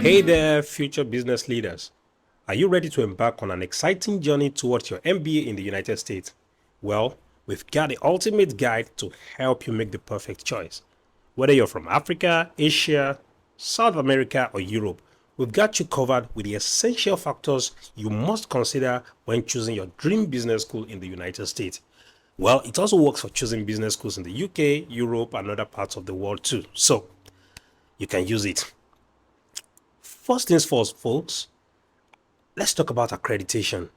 Hey there, future business leaders. Are you ready to embark on an exciting journey towards your MBA in the United States? Well, we've got the ultimate guide to help you make the perfect choice. Whether you're from Africa, Asia, South America, or Europe, we've got you covered with the essential factors you must consider when choosing your dream business school in the United States. Well, it also works for choosing business schools in the UK, Europe, and other parts of the world too. So you can use it. First things first, folks, let's talk about accreditation.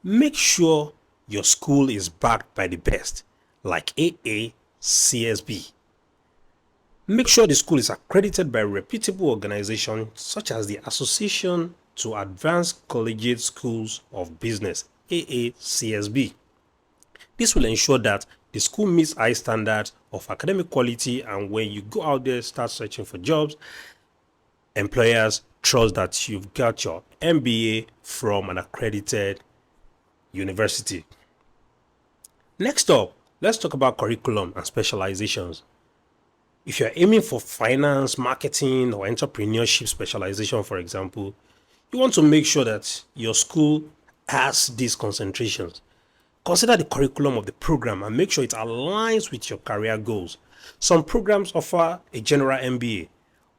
Make sure your school is backed by the best, like AACSB. Make sure the school is accredited by a reputable organization such as the Association to Advanced Collegiate Schools of Business, AACSB. This will ensure that the school meets high standards of academic quality, and when you go out there start searching for jobs, employers trust that you've got your MBA from an accredited university. Next up, let's talk about curriculum and specializations. If you're aiming for finance, marketing, or entrepreneurship specialization, for example, you want to make sure that your school has these concentrations. Consider the curriculum of the program and make sure it aligns with your career goals. Some programs offer a general MBA,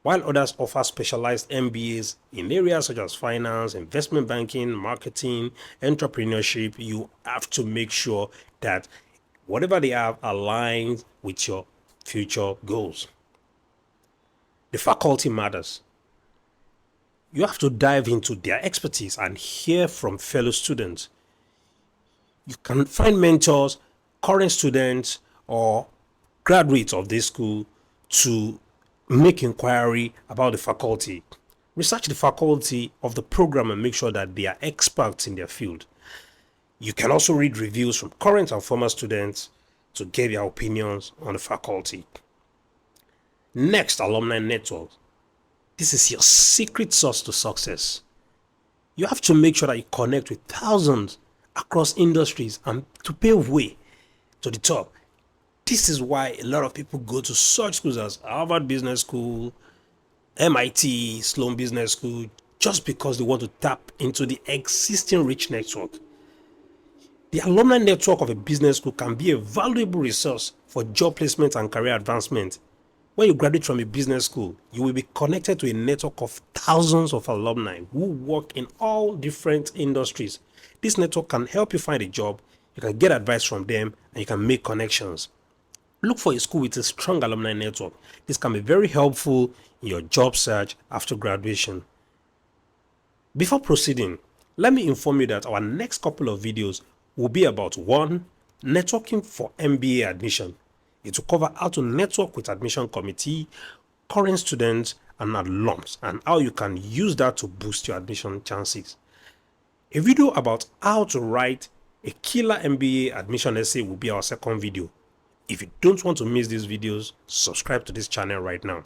while others offer specialized MBAs in areas such as finance, investment banking, marketing, entrepreneurship. You have to make sure that whatever they have aligns with your future goals. The faculty matters. You have to dive into their expertise and hear from fellow students. You can find mentors, current students, or graduates of this school to make inquiry about the faculty. Research the faculty of the program and make sure that they are experts in their field. You can also read reviews from current and former students to get their opinions on the faculty. Next, Alumni Network. This is your secret sauce to success. You have to make sure that you connect with thousands across industries and to pave way to the top. This is why a lot of people go to such schools as Harvard Business School, MIT, Sloan Business School, just because they want to tap into the existing rich network. The alumni network of a business school can be a valuable resource for job placement and career advancement. When you graduate from a business school, you will be connected to a network of thousands of alumni who work in all different industries. This network can help you find a job, you can get advice from them, and you can make connections. Look for a school with a strong alumni network. This can be very helpful in your job search after graduation. Before proceeding, let me inform you that our next couple of videos will be about 1. Networking for MBA admission. It will cover how to network with admission committee, current students, and alums, and how you can use that to boost your admission chances. A video about how to write a killer MBA admission essay will be our second video. If you don't want to miss these videos, subscribe to this channel right now.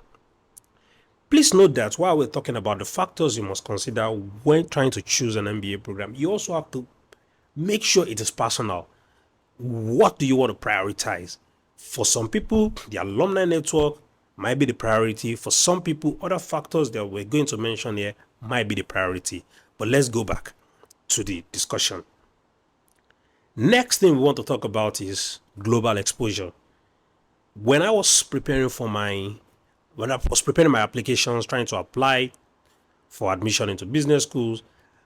Please note that while we're talking about the factors you must consider when trying to choose an MBA program, you also have to make sure it is personal. What do you want to prioritize? For some people, the alumni network might be the priority. For some people, other factors that we're going to mention here might be the priority. But let's go back to the discussion. Next thing we want to talk about is global exposure. When I was preparing my applications, trying to apply for admission into business schools,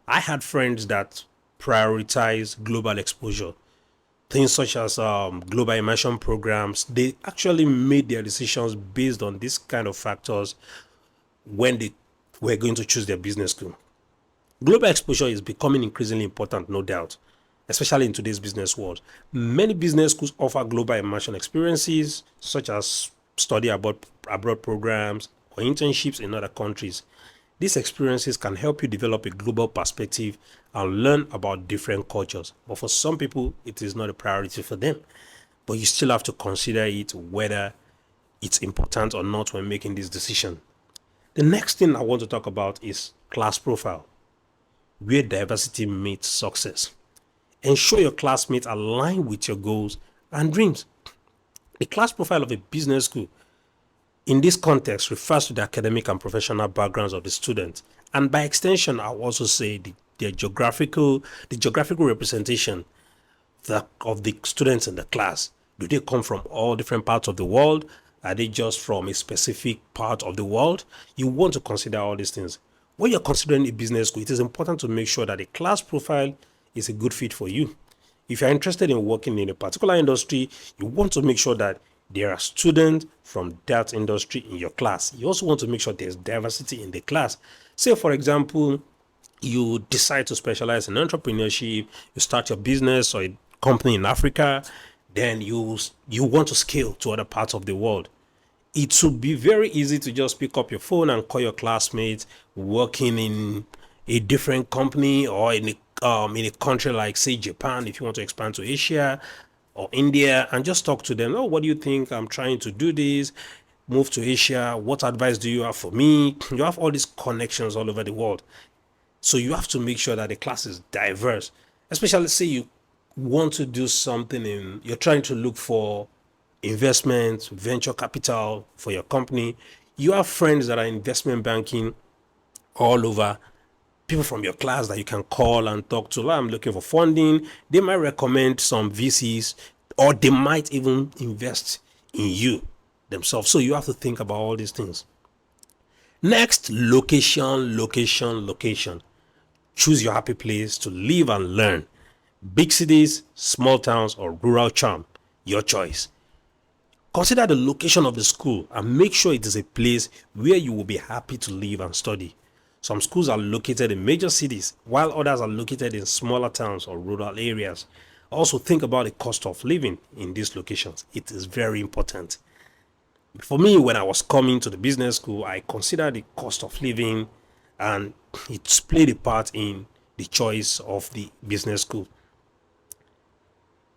I had friends that prioritize global exposure. Things such as global immersion programs, they actually made their decisions based on this kind of factors when they were going to choose their business school. Global exposure is becoming increasingly important, no doubt, especially in today's business world. Many business schools offer global immersion experiences, such as study abroad programs or internships in other countries. These experiences can help you develop a global perspective and learn about different cultures. But for some people, it is not a priority for them. But you still have to consider it whether it's important or not when making this decision. The next thing I want to talk about is class profile, where diversity meets success. Ensure your classmates align with your goals and dreams. The class profile of a business school in this context refers to the academic and professional backgrounds of the student, and by extension, I'll also say the geographical representation of the students in the class. Do they come from all different parts of the world? Are they just from a specific part of the world? You want to consider all these things. When you're considering a business school, it is important to make sure that the class profile is a good fit for you. If you're interested in working in a particular industry, you want to make sure that there are students from that industry in your class. You also want to make sure there's diversity in the class. Say, for example, you decide to specialize in entrepreneurship, you start your business or a company in Africa, then you want to scale to other parts of the world. It would be very easy to just pick up your phone and call your classmates working in a different company or in a country like, say, Japan, if you want to expand to Asia or India, and just talk to them. Oh, what do you think? I'm trying to do this, move to Asia. What advice do you have for me? You have all these connections all over the world. So you have to make sure that the class is diverse, especially say you want to do something you're trying to look for investment, venture capital for your company. You have friends that are investment banking all over, people from your class that you can call and talk to. Like, I'm looking for funding. They might recommend some VCs, or they might even invest in you themselves. So you have to think about all these things. Next, location. Choose your happy place to live and learn. Big cities, small towns, or rural charm. Your choice. Consider the location of the school and make sure it is a place where you will be happy to live and study. Some schools are located in major cities, while others are located in smaller towns or rural areas. Also, think about the cost of living in these locations. It is very important. For me, when I was coming to the business school, I considered the cost of living, and it's played a part in the choice of the business school.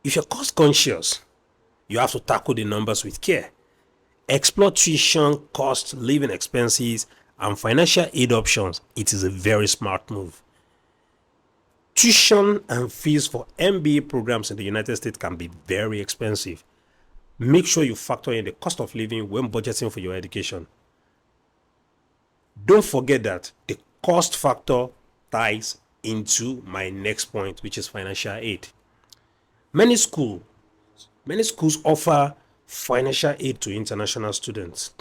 If you're cost conscious, you have to tackle the numbers with care. Explore tuition, cost, living expenses, and financial aid options. It is a very smart move. Tuition and fees for MBA programs in the United States can be very expensive. Make sure you factor in the cost of living when budgeting for your education. Don't forget that the cost factor ties into my next point, which is financial aid. Many schools offer financial aid to international students.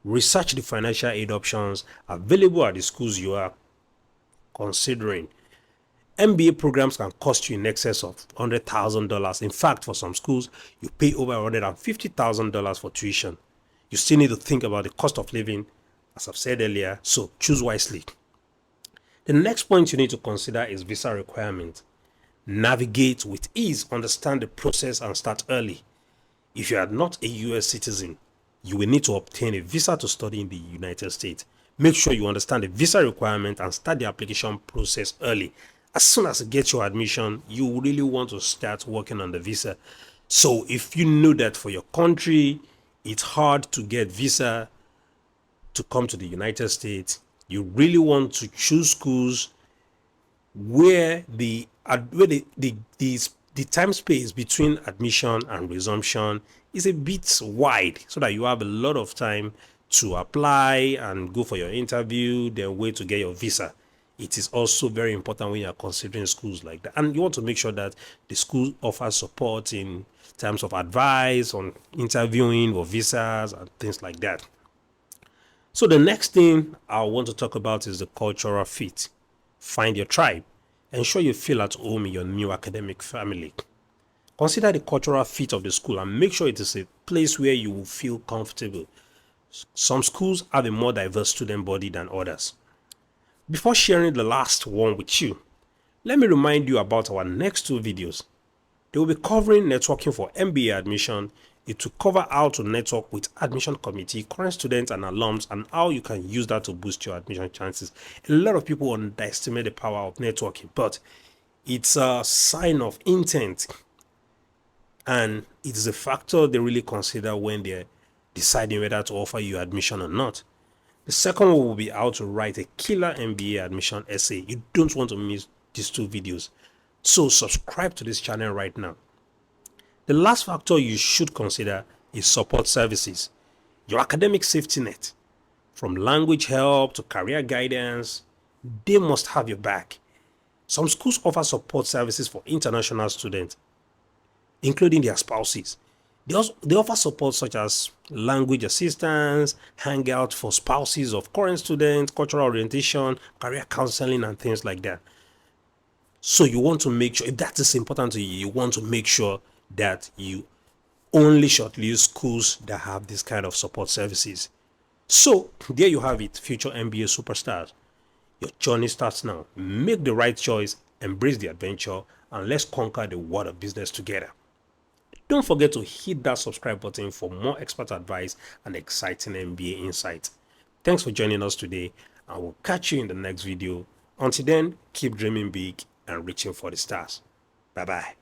Research the financial aid options available at the schools you are considering. MBA programs can cost you in excess of $100,000. In fact, for some schools, you pay over $150,000 for tuition. You still need to think about the cost of living, as I've said earlier, so choose wisely. The next point you need to consider is visa requirement. Navigate with ease, understand the process, and start early. If you are not a US citizen, you will need to obtain a visa to study in the United States. Make sure you understand the visa requirement and start the application process early. As soon as you get your admission, you really want to start working on the visa. So if you know that for your country, it's hard to get visa to come to the United States, you really want to choose schools where the time space between admission and resumption is a bit wide, so that you have a lot of time to apply and go for your interview, then wait to get your visa. It is also very important when you are considering schools like that. And you want to make sure that the school offers support in terms of advice on interviewing or visas and things like that. So the next thing I want to talk about is the cultural fit. Find your tribe. Ensure you feel at home in your new academic family. Consider the cultural fit of the school and make sure it is a place where you will feel comfortable. Some schools have a more diverse student body than others. Before sharing the last one with you, let me remind you about our next two videos. They will be covering networking for MBA admission. It will cover how to network with admission committee, current students and alums, and how you can use that to boost your admission chances. A lot of people underestimate the power of networking, but it's a sign of intent, and it is a factor they really consider when they're deciding whether to offer you admission or not. The second one will be how to write a killer MBA admission essay. You don't want to miss these two videos. So subscribe to this channel right now. The last factor you should consider is support services. your academic safety net. From language help to career guidance, they must have your back. Some schools offer support services for international students, including their spouses. They offer support such as language assistance, hangout for spouses of current students, cultural orientation, career counseling, and things like that. So you want to make sure, if that is important to you, you want to make sure that you only shortlist schools that have this kind of support services. So there you have it, future MBA superstars. Your journey starts now. Make the right choice, embrace the adventure, and let's conquer the world of business together. Don't forget to hit that subscribe button for more expert advice and exciting MBA insights. Thanks for joining us today, and we'll catch you in the next video. Until then, keep dreaming big and reaching for the stars. Bye-bye.